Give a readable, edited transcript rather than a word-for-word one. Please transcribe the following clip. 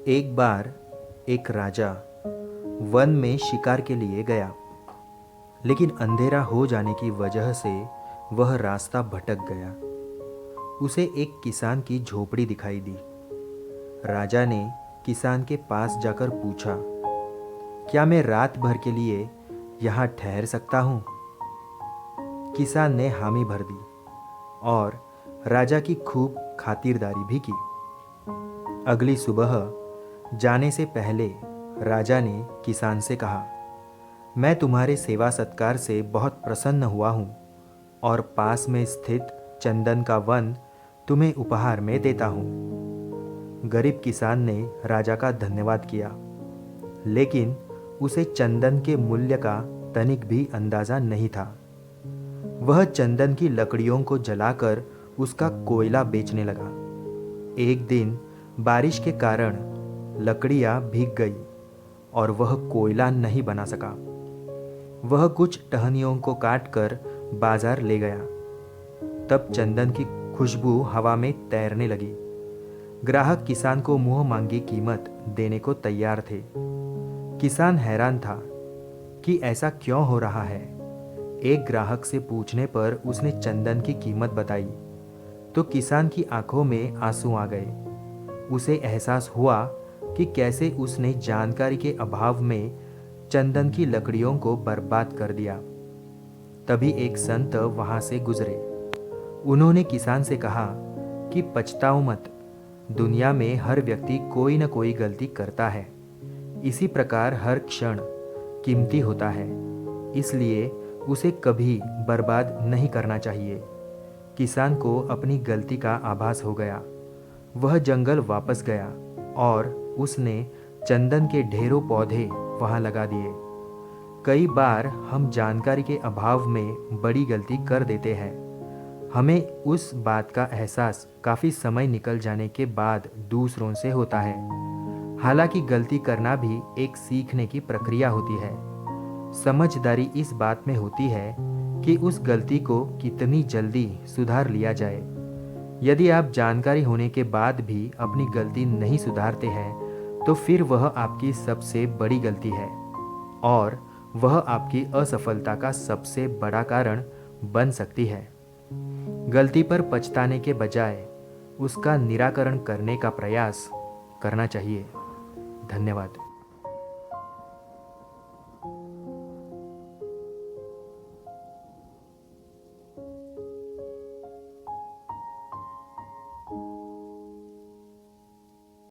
एक बार एक राजा वन में शिकार के लिए गया, लेकिन अंधेरा हो जाने की वजह से वह रास्ता भटक गया। उसे एक किसान की झोपड़ी दिखाई दी। राजा ने किसान के पास जाकर पूछा, क्या मैं रात भर के लिए यहाँ ठहर सकता हूँ? किसान ने हामी भर दी और राजा की खूब खातिरदारी भी की। अगली सुबह जाने से पहले राजा ने किसान से कहा, मैं तुम्हारे सेवा सत्कार से बहुत प्रसन्न हुआ हूँ और पास में स्थित चंदन का वन तुम्हें उपहार में देता हूँ। गरीब किसान ने राजा का धन्यवाद किया, लेकिन उसे चंदन के मूल्य का तनिक भी अंदाजा नहीं था। वह चंदन की लकड़ियों को जलाकर उसका कोयला बेचने लगा। एक दिन बारिश के कारण लकड़ियां भीग गई और वह कोयला नहीं बना सका। वह कुछ टहनियों को काटकर बाजार ले गया। तब चंदन की खुशबू हवा में तैरने लगी। ग्राहक किसान को मुंह मांगी कीमत देने को तैयार थे। किसान हैरान था कि ऐसा क्यों हो रहा है। एक ग्राहक से पूछने पर उसने चंदन की कीमत बताई तो किसान की आंखों में आंसू आ गए। उसे एहसास हुआ कि कैसे उसने जानकारी के अभाव में चंदन की लकड़ियों को बर्बाद कर दिया। तभी एक संत वहां से गुजरे। उन्होंने किसान से कहा कि पछताओ मत, दुनिया में हर व्यक्ति कोई न कोई गलती करता है। इसी प्रकार हर क्षण कीमती होता है, इसलिए उसे कभी बर्बाद नहीं करना चाहिए। किसान को अपनी गलती का आभास हो गया। वह जंगल वापस गया और उसने चंदन के ढेरों पौधे वहां लगा दिए। कई बार हम जानकारी के अभाव में बड़ी गलती कर देते हैं। हमें उस बात का एहसास काफ़ी समय निकल जाने के बाद दूसरों से होता है। हालांकि गलती करना भी एक सीखने की प्रक्रिया होती है। समझदारी इस बात में होती है कि उस गलती को कितनी जल्दी सुधार लिया जाए। यदि आप जानकारी होने के बाद भी अपनी गलती नहीं सुधारते हैं तो फिर वह आपकी सबसे बड़ी गलती है और वह आपकी असफलता का सबसे बड़ा कारण बन सकती है। गलती पर पछताने के बजाय उसका निराकरण करने का प्रयास करना चाहिए। धन्यवाद।